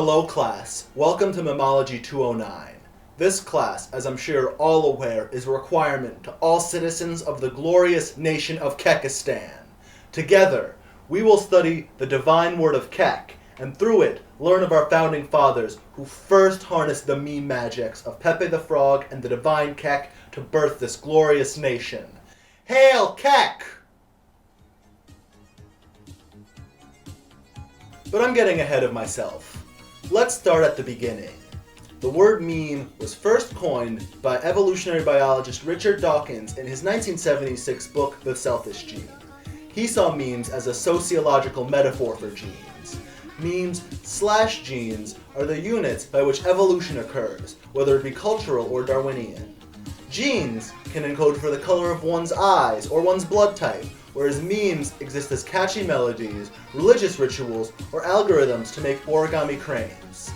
Hello class, welcome to Memology 209. This class, as I'm sure you're all aware, is a requirement to all citizens of the glorious nation of Kekistan. Together, we will study the divine word of Kek, and through it, learn of our founding fathers who first harnessed the meme magics of Pepe the Frog and the divine Kek to birth this glorious nation. Hail Kek! But I'm getting ahead of myself. Let's start at the beginning. The word meme was first coined by evolutionary biologist Richard Dawkins in his 1976 book, The Selfish Gene. He saw memes as a sociological metaphor for genes. Memes/genes are the units by which evolution occurs, whether it be cultural or Darwinian. Genes can encode for the color of one's eyes or one's blood type, whereas memes exist as catchy melodies, religious rituals, or algorithms to make origami cranes.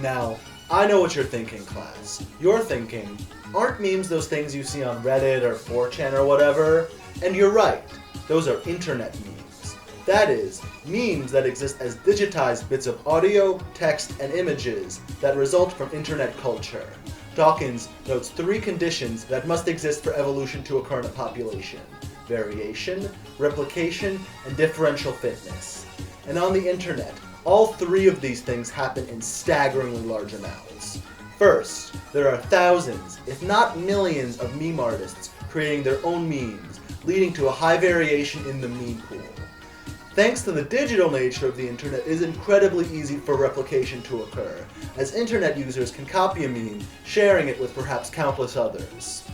Now, I know what you're thinking, class. You're thinking, aren't memes those things you see on Reddit or 4chan or whatever? And you're right, those are internet memes. That is, memes that exist as digitized bits of audio, text, and images that result from internet culture. Dawkins notes 3 conditions that must exist for evolution to occur in a population: variation, replication, and differential fitness. And on the internet, all 3 of these things happen in staggeringly large amounts. First, there are thousands, if not millions, of meme artists creating their own memes, leading to a high variation in the meme pool. Thanks to the digital nature of the internet, it is incredibly easy for replication to occur, as internet users can copy a meme, sharing it with perhaps countless others.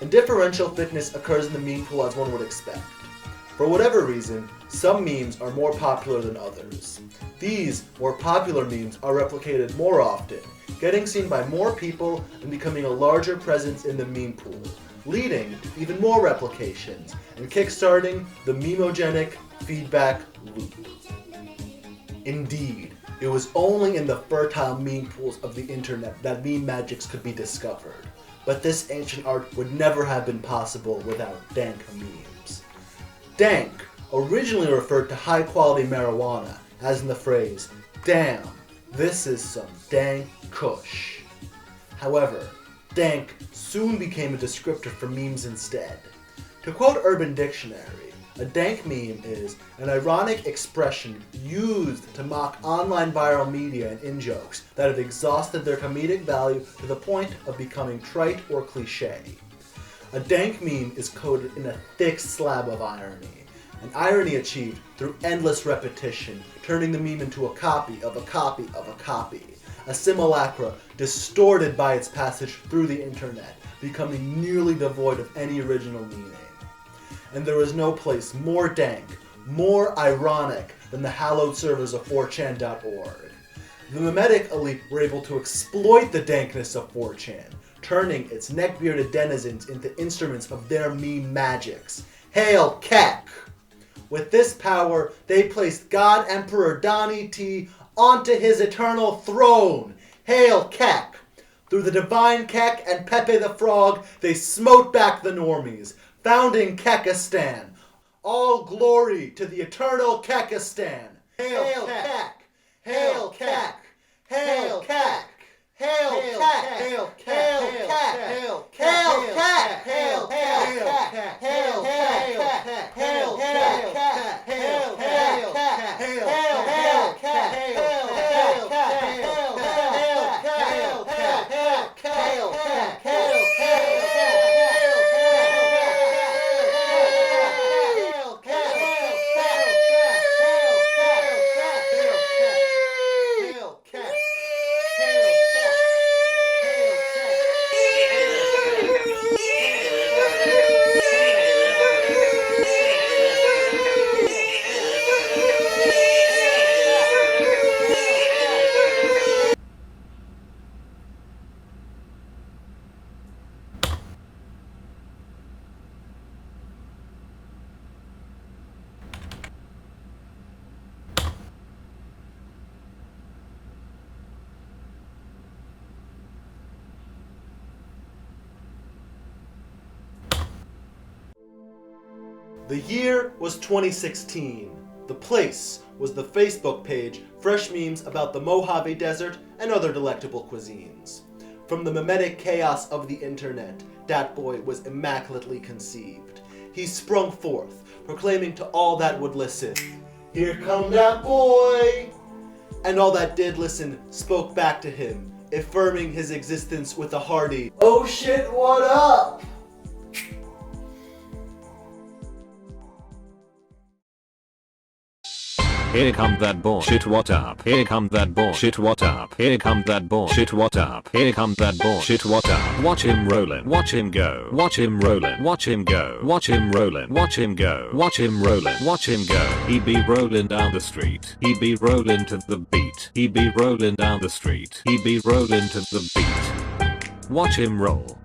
And differential fitness occurs in the meme pool as one would expect. For whatever reason, some memes are more popular than others. These more popular memes are replicated more often, getting seen by more people and becoming a larger presence in the meme pool, leading to even more replications and kickstarting the memogenic feedback loop. Indeed, it was only in the fertile meme pools of the internet that meme magics could be discovered. But this ancient art would never have been possible without dank memes. Dank originally referred to high-quality marijuana, as in the phrase, "Damn, this is some dank kush." However, dank soon became a descriptor for memes instead. To quote Urban Dictionary, a dank meme is an ironic expression used to mock online viral media and in-jokes that have exhausted their comedic value to the point of becoming trite or cliché. A dank meme is coated in a thick slab of irony, an irony achieved through endless repetition, turning the meme into a copy of a copy of a copy, a simulacra distorted by its passage through the internet, becoming nearly devoid of any original meaning. And there is no place more dank, more ironic than the hallowed servers of 4chan.org. The memetic elite were able to exploit the dankness of 4chan, turning its neck-bearded denizens into instruments of their meme magics. Hail Kek! With this power, they placed God Emperor Donnie T onto his eternal throne. Hail Kek! Through the divine Kek and Pepe the Frog, they smote back the normies, founding Kekistan. All glory to the eternal Kekistan. Hail Kek! Hail Kek! Hail Kek! Hail Kek! Hail Kek! Hail Kek! Hail Kek! Hail Kek! Hail Kek! Hail Kek! Hail Kek! Hail Kek! Hail Kek! Hail The year was 2016. The place was the Facebook page Fresh Memes about the Mojave Desert and other delectable cuisines. From the mimetic chaos of the internet, Dat Boi was immaculately conceived. He sprung forth, proclaiming to all that would listen, "Here come Dat Boi!" And all that did listen spoke back to him, affirming his existence with a hearty, "Oh shit, what up?" Here come that bullshit, what up? Here come that bullshit, what up? Here come that bullshit, what up? Here come that bullshit, what up? Watch him rollin', watch him go. Watch him rollin', watch him go. Watch him rollin', watch him go. Watch him rollin', watch him go. He be rollin' down the street. He be rollin' to the beat. He be rollin' down the street. He be rollin' to the beat. Watch him roll.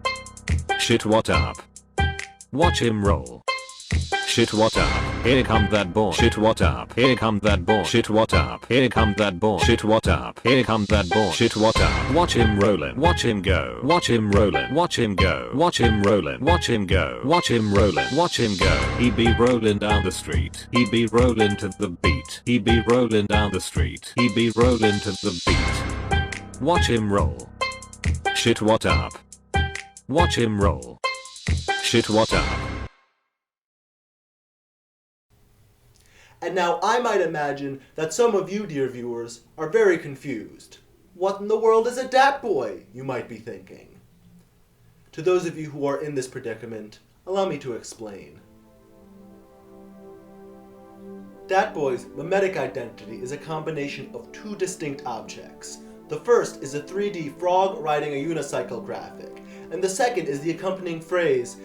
Shit, what up? Watch him roll. Shit, what up? Here come that bullshit, what up? Here come that bullshit, what up? Here come that bullshit, what up? Here come that bullshit, what up? Watch him rollin', watch him go. Watch him rollin', watch him go. Watch him rollin', watch him go. Watch him rollin', watch him go. He be rollin' down the street. He be rollin' to the beat. He be rollin' down the street. He be rollin' to the beat. Watch him roll. Shit, what up? Watch him roll. Shit, what up? And now I might imagine that some of you, dear viewers, are very confused. What in the world is a Dat Boi, you might be thinking? To those of you who are in this predicament, allow me to explain. Dat Boi's mimetic identity is a combination of two distinct objects. The first is a 3D frog riding a unicycle graphic, and the second is the accompanying phrase,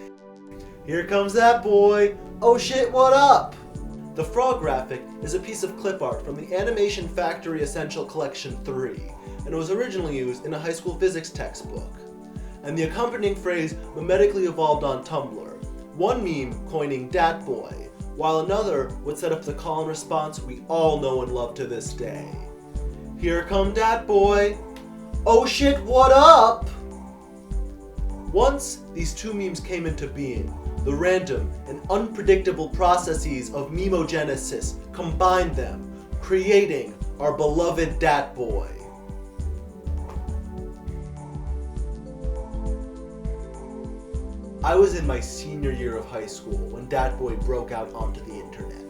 "Here comes Dat Boi! Oh shit, what up?" The frog graphic is a piece of clip art from the Animation Factory Essential Collection 3, and was originally used in a high school physics textbook. And the accompanying phrase mimetically evolved on Tumblr, one meme coining Dat Boi, while another would set up the call and response we all know and love to this day. "Here come Dat Boi! Oh shit, what up?" Once these two memes came into being, the random and unpredictable processes of memogenesis combined them, creating our beloved Dat Boi. I was in my senior year of high school when Dat Boi broke out onto the internet.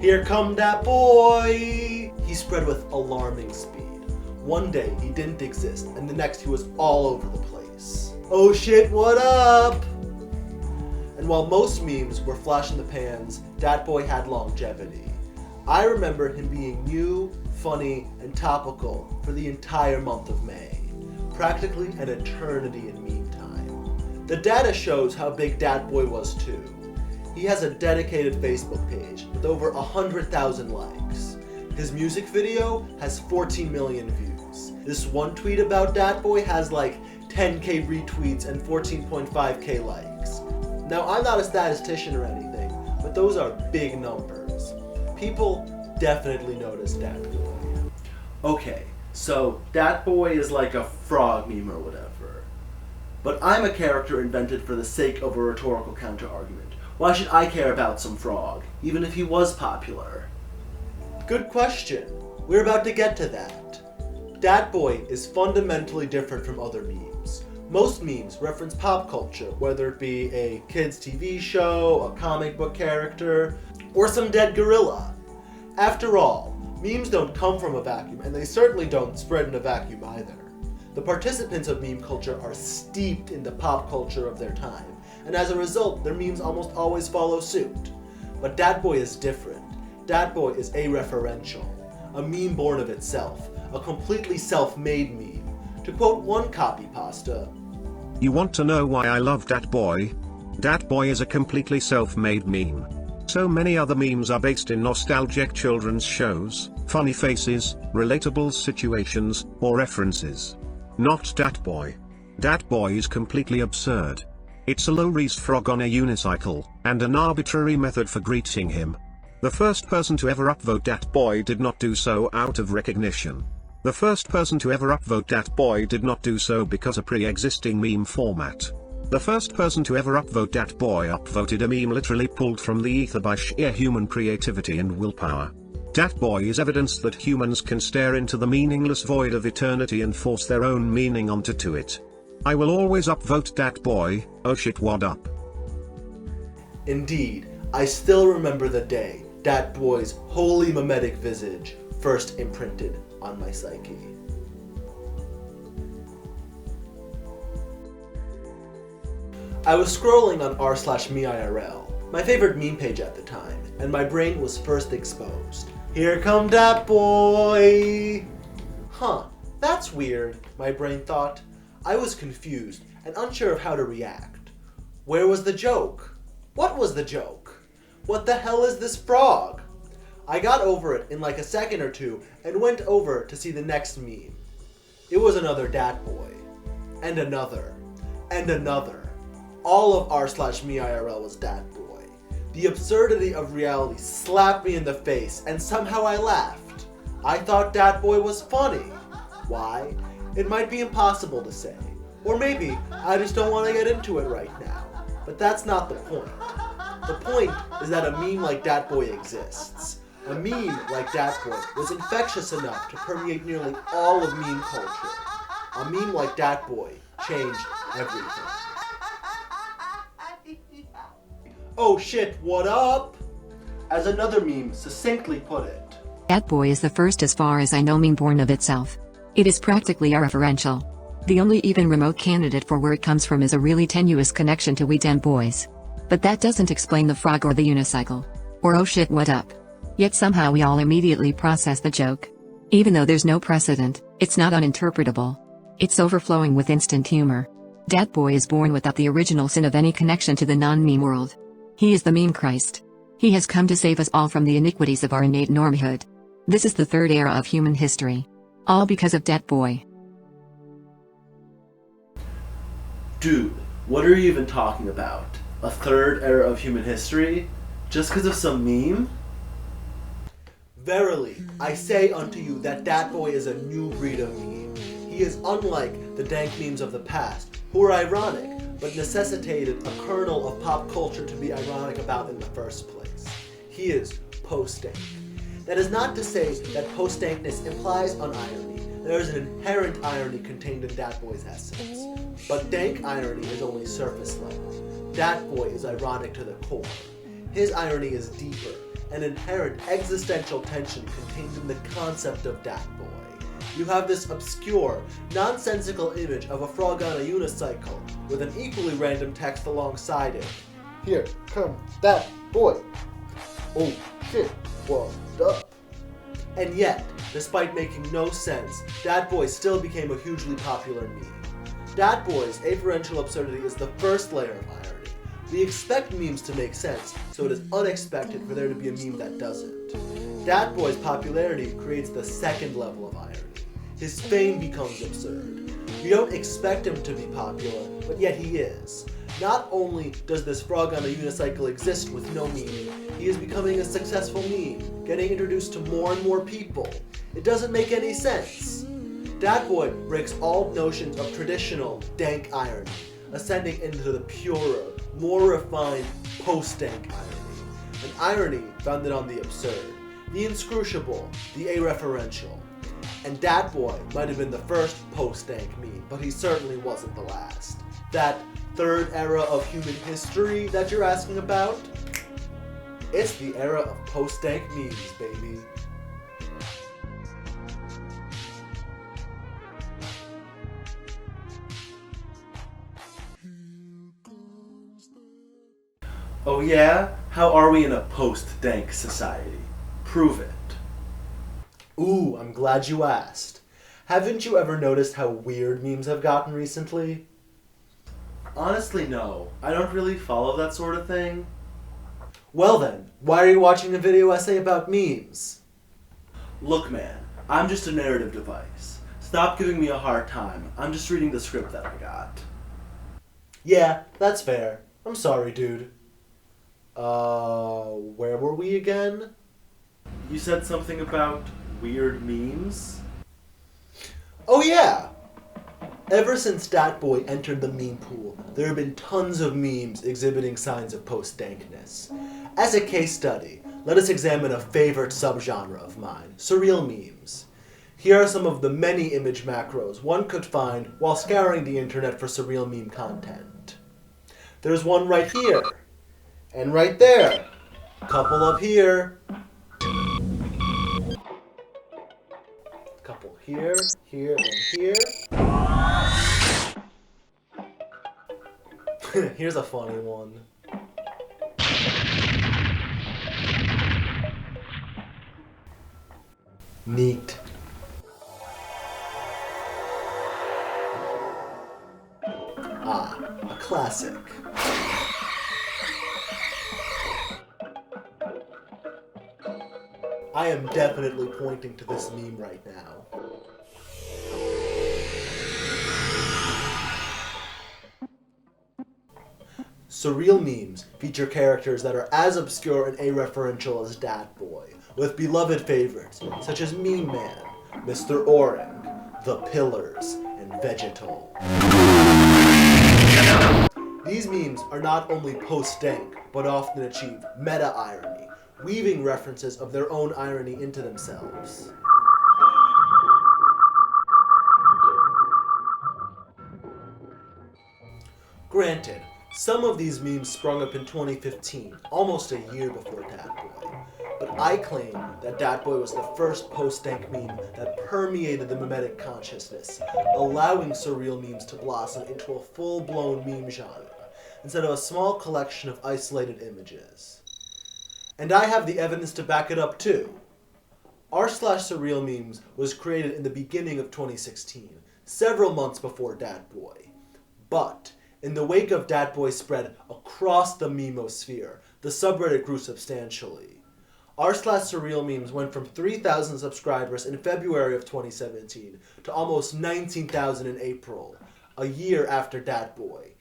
"Here come Dat Boi!" He spread with alarming speed. One day he didn't exist, and the next he was all over the place. "Oh shit, what up?" And while most memes were flash in the pans, Dat Boi had longevity. I remember him being new, funny, and topical for the entire month of May. Practically an eternity in meme time. The data shows how big Dat Boi was too. He has a dedicated Facebook page with over 100,000 likes. His music video has 14 million views. This one tweet about Dat Boi has like 10k retweets and 14.5k likes. Now, I'm not a statistician or anything, but those are big numbers. People definitely notice Dat Boi. Okay, so Dat Boi is like a frog meme or whatever. But I'm a character invented for the sake of a rhetorical counter-argument. Why should I care about some frog, even if he was popular? Good question. We're about to get to that. Dat Boi is fundamentally different from other memes. Most memes reference pop culture, whether it be a kid's TV show, a comic book character, or some dead gorilla. After all, memes don't come from a vacuum, and they certainly don't spread in a vacuum either. The participants of meme culture are steeped in the pop culture of their time, and as a result, their memes almost always follow suit. But Dat Boi is different. Dat Boi is a-referential, a meme born of itself, a completely self-made meme. To quote one copypasta, "You want to know why I love Dat Boi? Dat Boi is a completely self-made meme. So many other memes are based in nostalgic children's shows, funny faces, relatable situations, or references. Not Dat Boi. Dat Boi is completely absurd. It's a low-res frog on a unicycle, and an arbitrary method for greeting him. The first person to ever upvote Dat Boi did not do so out of recognition. The first person to ever upvote Dat Boi did not do so because a pre-existing meme format. The first person to ever upvote Dat Boi upvoted a meme literally pulled from the ether by sheer human creativity and willpower. Dat Boi is evidence that humans can stare into the meaningless void of eternity and force their own meaning onto it. I will always upvote Dat Boi. Oh shit, what up? Indeed, I still remember the day Dat Boi's wholly mimetic visage first imprinted on my psyche. I was scrolling on r/meirl, my favorite meme page at the time, and my brain was first exposed. Here come Dat Boi! Huh, that's weird, my brain thought. I was confused and unsure of how to react. Where was the joke? What was the joke? What the hell is this frog? I got over it in like a second or two and went over to see the next meme. It was another Dat Boi. And another. And another. All of r/meirl was Dat Boi. The absurdity of reality slapped me in the face and somehow I laughed. I thought Dat Boi was funny. Why? It might be impossible to say. Or maybe I just don't want to get into it right now. But that's not the point. The point is that a meme like Dat Boi exists. A meme like Dat Boi was infectious enough to permeate nearly all of meme culture. A meme like Dat Boi changed everything. Oh shit, what up? As another meme succinctly put it. Dat Boi is the first, as far as I know, meme born of itself. It is practically irreferential. The only even remote candidate for where it comes from is a really tenuous connection to we damn boys. But that doesn't explain the frog or the unicycle. Or oh shit, what up? Yet somehow we all immediately process the joke. Even though there's no precedent, it's not uninterpretable. It's overflowing with instant humor. Dat Boi is born without the original sin of any connection to the non-meme world. He is the meme Christ. He has come to save us all from the iniquities of our innate normhood. This is the third era of human history. All because of Dat Boi. Dude, what are you even talking about? A third era of human history? Just because of some meme? Verily, I say unto you that Dat Boi is a new breed of meme. He is unlike the dank memes of the past, who were ironic, but necessitated a kernel of pop culture to be ironic about in the first place. He is post-dank. That is not to say that post-dankness implies unirony. There is an inherent irony contained in Dat Boi's essence. But dank irony is only surface level. Dat Boi is ironic to the core. His irony is deeper, an inherent existential tension contained in the concept of Dat Boi. You have this obscure, nonsensical image of a frog on a unicycle with an equally random text alongside it. Here come Dat Boi. Oh shit, what up? And yet, despite making no sense, Dat Boi still became a hugely popular meme. Dat Boi's aferential absurdity is the first layer of irony. We expect memes to make sense, so it is unexpected for there to be a meme that doesn't. Dat Boi's popularity creates the second level of irony. His fame becomes absurd. We don't expect him to be popular, but yet he is. Not only does this frog on a unicycle exist with no meaning, he is becoming a successful meme, getting introduced to more and more people. It doesn't make any sense. Dat Boi breaks all notions of traditional dank irony, ascending into the purer, more refined post-dank irony. An irony founded on the absurd, the inscrutable, the areferential. And Dat Boi might have been the first post-dank meme, but he certainly wasn't the last. That third era of human history that you're asking about? It's the era of post-dank memes, baby. Oh yeah? How are we in a post-dank society? Prove it. Ooh, I'm glad you asked. Haven't you ever noticed how weird memes have gotten recently? Honestly, no. I don't really follow that sort of thing. Well then, why are you watching a video essay about memes? Look man, I'm just a narrative device. Stop giving me a hard time. I'm just reading the script that I got. Yeah, that's fair. I'm sorry, dude. Where were we again? You said something about weird memes? Oh yeah! Ever since Dat Boi entered the meme pool, there have been tons of memes exhibiting signs of post-dankness. As a case study, let us examine a favorite subgenre of mine, surreal memes. Here are some of the many image macros one could find while scouring the internet for surreal meme content. There's one right here, and right there, couple up here, couple here, here, and here. Here's a funny one. Neat. Ah, a classic. I am definitely pointing to this meme right now. Surreal memes feature characters that are as obscure and a-referential as Dat Boi, with beloved favorites such as Meme Man, Mr. Orang, The Pillars, and Vegetal. These memes are not only post-dank, but often achieve meta-irony, weaving references of their own irony into themselves. Granted, some of these memes sprung up in 2015, almost a year before Dat Boi, but I claim that Dat Boi was the first post-dank meme that permeated the memetic consciousness, allowing surreal memes to blossom into a full-blown meme genre, instead of a small collection of isolated images. And I have the evidence to back it up too. r/surreal memes was created in the beginning of 2016, several months before Dat Boi. But in the wake of Dat Boi's spread across the memosphere, the subreddit grew substantially. r/surreal memes went from 3,000 subscribers in February of 2017 to almost 19,000 in April, a year after Dat Boi.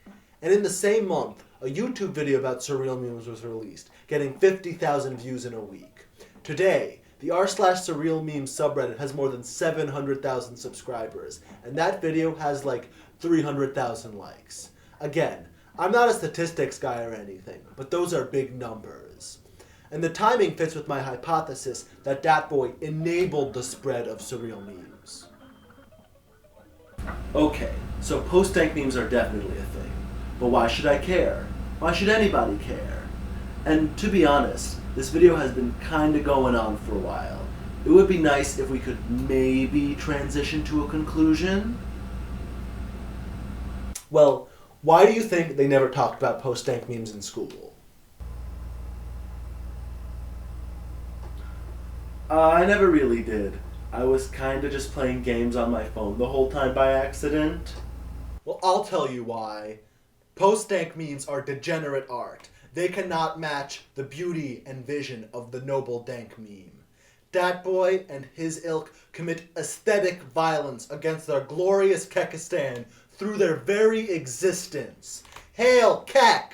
And in the same month, a YouTube video about surreal memes was released, getting 50,000 views in a week. Today, the r/surreal memes subreddit has more than 700,000 subscribers, and that video has like 300,000 likes. Again, I'm not a statistics guy or anything, but those are big numbers. And the timing fits with my hypothesis that Dat Boi enabled the spread of surreal memes. Okay, so post-dank memes are definitely a thing. But why should I care? Why should anybody care? And to be honest, this video has been kinda going on for a while. It would be nice if we could maybe transition to a conclusion. Well, why do you think they never talked about post-dank memes in school? I never really did. I was kinda just playing games on my phone the whole time by accident. Well, I'll tell you why. Post-dank memes are degenerate art. They cannot match the beauty and vision of the noble dank meme. Dat Boi and his ilk commit aesthetic violence against their glorious Kekistan through their very existence. Hail Kek!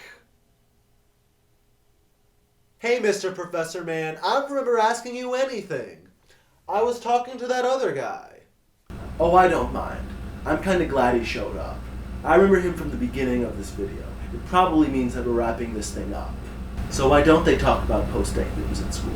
Hey, Mr. Professor Man, I don't remember asking you anything. I was talking to that other guy. Oh, I don't mind. I'm kinda glad he showed up. I remember him from the beginning of this video. It probably means that we're wrapping this thing up. So why don't they talk about post-dank memes in school?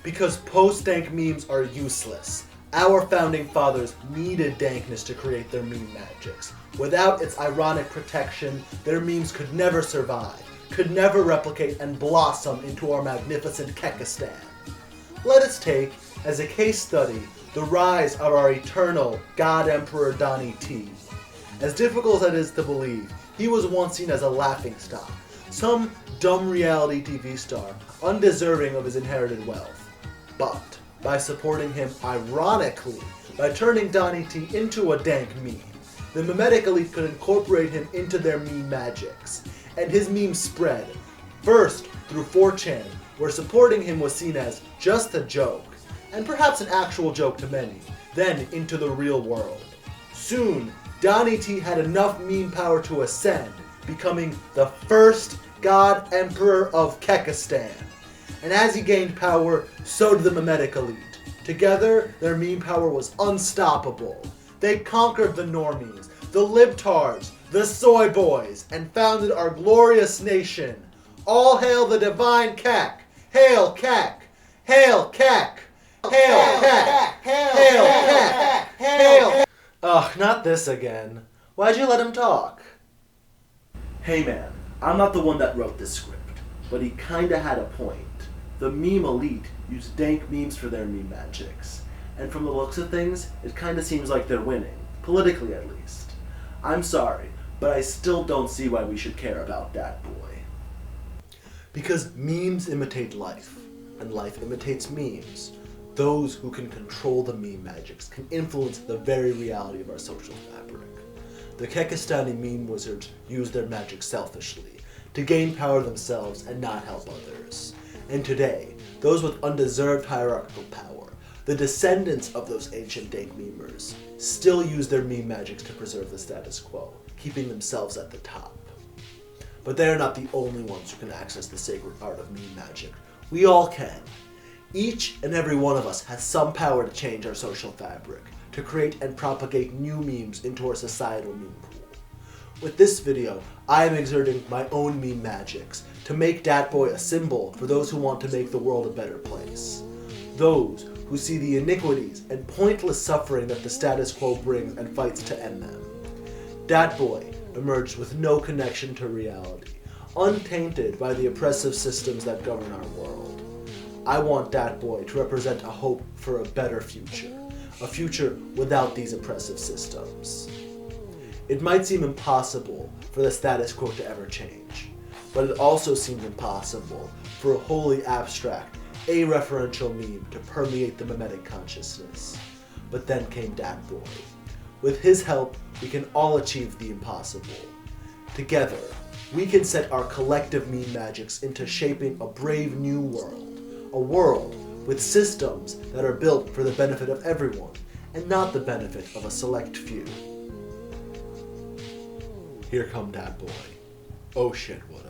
Because post-dank memes are useless. Our founding fathers needed dankness to create their meme magics. Without its ironic protection, their memes could never survive, could never replicate and blossom into our magnificent Kekistan. Let us take, as a case study, the rise of our eternal God Emperor Donnie T. As difficult as it is to believe, he was once seen as a laughingstock, some dumb reality TV star, undeserving of his inherited wealth. But by supporting him ironically, by turning Donnie T into a dank meme, the memetic elite could incorporate him into their meme magics, and his meme spread, first through 4chan, where supporting him was seen as just a joke, and perhaps an actual joke to many, then into the real world. Soon, Donnie T had enough meme power to ascend, becoming the first God Emperor of Kekistan. And as he gained power, so did the memetic elite. Together, their meme power was unstoppable. They conquered the normies, the libtards, the soy boys, and founded our glorious nation. All hail the divine Kek! Hail Cack! Hail Cack! Hail Cack! Hail Cack! Hail! Ugh, not this again. Why'd you let him talk? Hey man, I'm not the one that wrote this script, but he kinda had a point. The meme elite use dank memes for their meme magics, and from the looks of things, it kinda seems like they're winning, politically at least. I'm sorry, but I still don't see why we should care about Dat Boi. Because memes imitate life, and life imitates memes. Those who can control the meme magics can influence the very reality of our social fabric. The Kekistani meme wizards use their magic selfishly, to gain power themselves and not help others. And today, those with undeserved hierarchical power, the descendants of those ancient dank memers, still use their meme magics to preserve the status quo, keeping themselves at the top. But they are not the only ones who can access the sacred art of meme magic. We all can. Each and every one of us has some power to change our social fabric, to create and propagate new memes into our societal meme pool. With this video, I am exerting my own meme magics to make Dat Boi a symbol for those who want to make the world a better place. Those who see the iniquities and pointless suffering that the status quo brings and fights to end them. Dat Boi emerged with no connection to reality, untainted by the oppressive systems that govern our world. I want Dat Boi to represent a hope for a better future, a future without these oppressive systems. It might seem impossible for the status quo to ever change, but it also seems impossible for a wholly abstract, a-referential meme to permeate the mimetic consciousness. But then came Dat Boi. With his help, we can all achieve the impossible. Together, we can set our collective meme magics into shaping a brave new world. A world with systems that are built for the benefit of everyone, and not the benefit of a select few. Here come Dat Boi. Oh shit, what up?